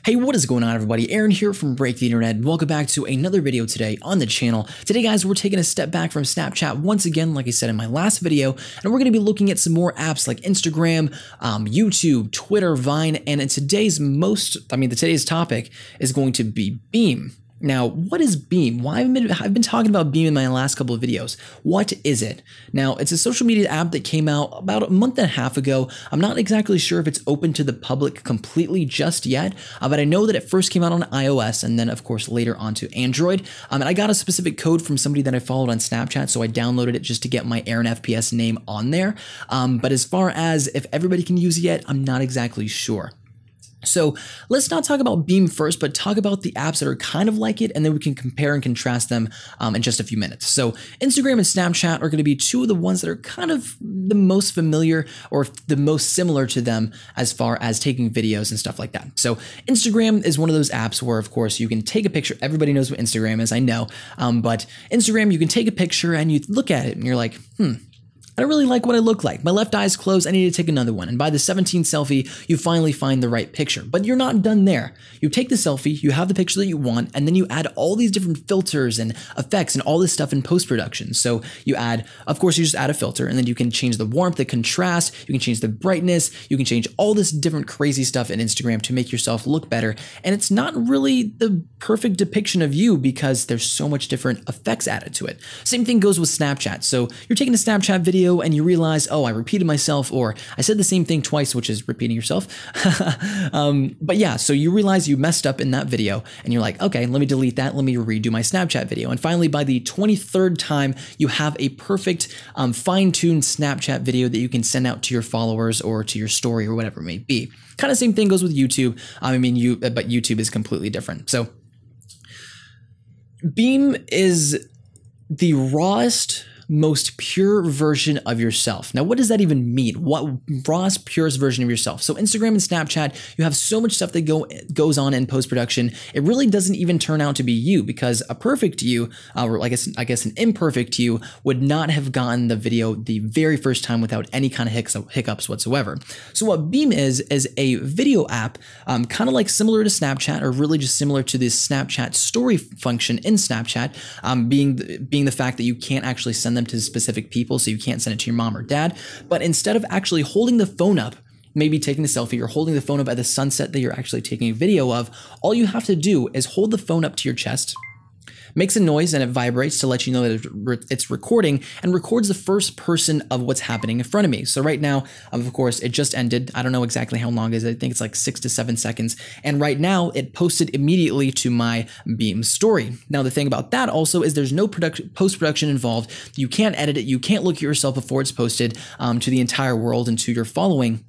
Hey, what is going on, everybody? Aaron here from Break the Internet. Welcome back to another video today on the channel. Today, guys, we're taking a step back from Snapchat once again, like I said in my last video, and we're going to be looking at some more apps like Instagram, YouTube, Twitter, Vine, and in today's topic is going to be Beme. Now, what is Beme? I've been talking about Beme in my last couple of videos. What is it? Now, it's a social media app that came out about a month and a half ago. I'm not exactly sure if it's open to the public completely just yet, but I know that it first came out on iOS and then, of course, later onto Android. And I got a specific code from somebody that I followed on Snapchat, so I downloaded it just to get my Aaron FPS name on there. But as far as if everybody can use it yet, I'm not exactly sure. So let's not talk about Beme first, but talk about the apps that are kind of like it, and then we can compare and contrast them in just a few minutes. So Instagram and Snapchat are going to be two of the ones that are kind of the most familiar or the most similar to them as far as taking videos and stuff like that. So Instagram is one of those apps where, of course, you can take a picture. Everybody knows what Instagram is, I know, but Instagram, you can take a picture and you look at it and you're like, I don't really like what I look like. My left eye's closed. I need to take another one. And by the 17th selfie, you finally find the right picture. But you're not done there. You take the selfie, you have the picture that you want, and then you add all these different filters and effects and all this stuff in post-production. So you add, of course, you just add a filter, and then you can change the warmth, the contrast, you can change the brightness, you can change all this different crazy stuff in Instagram to make yourself look better. And it's not really the perfect depiction of you because there's so much different effects added to it. Same thing goes with Snapchat. So you're taking a Snapchat video and you realize, oh, I repeated myself, or I said the same thing twice, which is repeating yourself. But yeah, so you realize you messed up in that video and you're like, okay, let me delete that. Let me redo my Snapchat video. And finally, by the 23rd time, you have a perfect fine-tuned Snapchat video that you can send out to your followers or to your story or whatever it may be. Kind of same thing goes with YouTube. But YouTube is completely different. So Beme is the rawest, most pure version of yourself. Now, what does that even mean? What rawest, purest version of yourself? So Instagram and Snapchat, you have so much stuff that goes on in post-production. It really doesn't even turn out to be you, because a perfect you, or I guess an imperfect you, would not have gotten the video the very first time without any kind of hiccups whatsoever. So what Beme is a video app, kind of like similar to Snapchat, or really just similar to the Snapchat story function in Snapchat, being the fact that you can't actually send them to specific people, so you can't send it to your mom or dad. But instead of actually holding the phone up, maybe taking a selfie or holding the phone up at the sunset that you're actually taking a video of, all you have to do is hold the phone up to your chest, makes a noise and it vibrates to let you know that it's recording, and records the first person of what's happening in front of me. So right now, of course, it just ended. I don't know exactly how long it is. I think it's like 6 to 7 seconds. And right now it posted immediately to my Beme story. Now, the thing about that also is there's no post-production involved. You can't edit it. You can't look at yourself before it's posted to the entire world and to your following.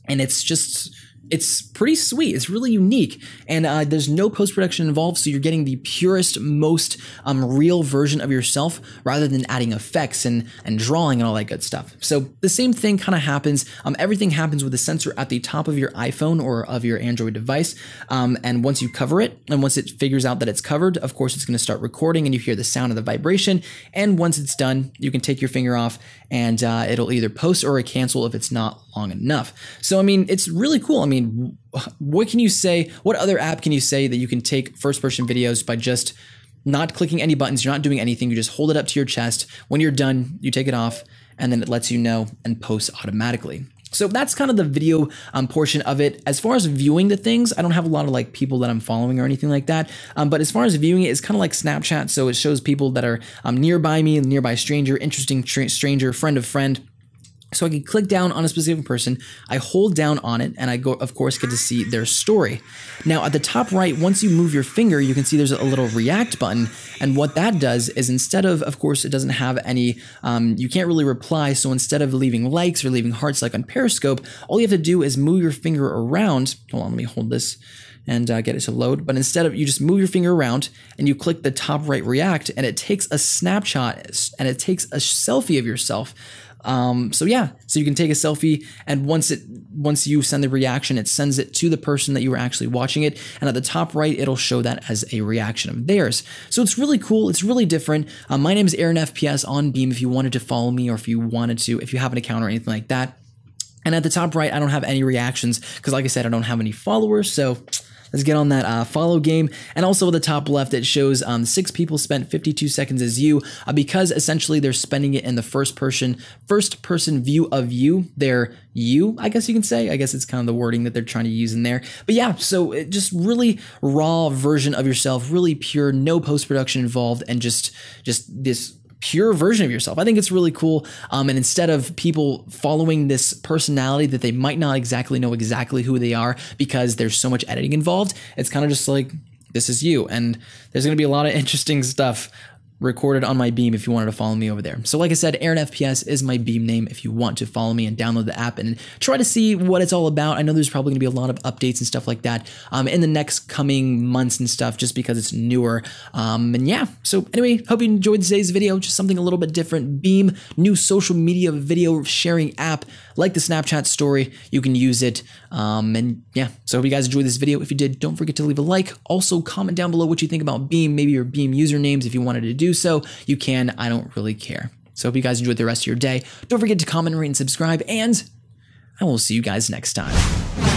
And it's pretty sweet. It's really unique, and there's no post-production involved, so you're getting the purest, most real version of yourself rather than adding effects and drawing and all that good stuff. So the same thing kind of happens. Everything happens with a sensor at the top of your iPhone or of your Android device, and once you cover it, and once it figures out that it's covered, of course, it's going to start recording, and you hear the sound of the vibration, and once it's done, you can take your finger off, and it'll either post or cancel if it's not long enough. So, I mean, it's really cool. I mean, what can you say? What other app can you say that you can take first-person videos by just not clicking any buttons? You're not doing anything. You just hold it up to your chest. When you're done, you take it off, and then it lets you know and posts automatically. So that's kind of the video portion of it. As far as viewing the things, I don't have a lot of like people that I'm following or anything like that. But as far as viewing it, it's kind of like Snapchat. So it shows people that are nearby me, nearby stranger, interesting stranger, friend of friend. So I can click down on a specific person, I hold down on it, and I of course, get to see their story. Now, at the top right, once you move your finger, you can see there's a little react button, and what that does is instead of course, it doesn't have any, you can't really reply, so instead of leaving likes or leaving hearts like on Periscope, all you have to do is move your finger around. Hold on, let me hold this and get it to load. But instead of, you just move your finger around and you click the top right react, and it takes a snapshot and it takes a selfie of yourself. So yeah, so you can take a selfie, and once you send the reaction, it sends it to the person that you were actually watching it, and at the top right, it'll show that as a reaction of theirs. So it's really cool. It's really different. My name is Aaron FPS on Beme if you wanted to follow me, or if you have an account or anything like that. And at the top right, I don't have any reactions because, like I said, I don't have any followers. So let's get on that follow game. And also at the top left, it shows 6 people spent 52 seconds as you, because essentially they're spending it in the first person view of you. They're you, I guess you can say. I guess it's kind of the wording that they're trying to use in there. But yeah, so it just really raw version of yourself, really pure, no post-production involved, and just this pure version of yourself. I think it's really cool. And instead of people following this personality that they might not exactly know exactly who they are because there's so much editing involved, it's kind of just like, this is you. And there's going to be a lot of interesting stuff recorded on my Beme if you wanted to follow me over there. So like I said, Aaron FPS is my Beme name if you want to follow me and download the app and try to see what it's all about. I know there's probably gonna be a lot of updates and stuff like that in the next coming months and stuff, just because it's newer. And yeah, so anyway, hope you enjoyed today's video. Just something a little bit different. Beme, new social media video sharing app, like the Snapchat story. You can use it. And yeah, so hope you guys enjoyed this video. If you did, don't forget to leave a like. Also comment down below what you think about Beme, maybe your Beme usernames if you wanted to do so. You can, I don't really care. So hope you guys enjoyed the rest of your day. Don't forget to comment, rate, and subscribe, and I will see you guys next time.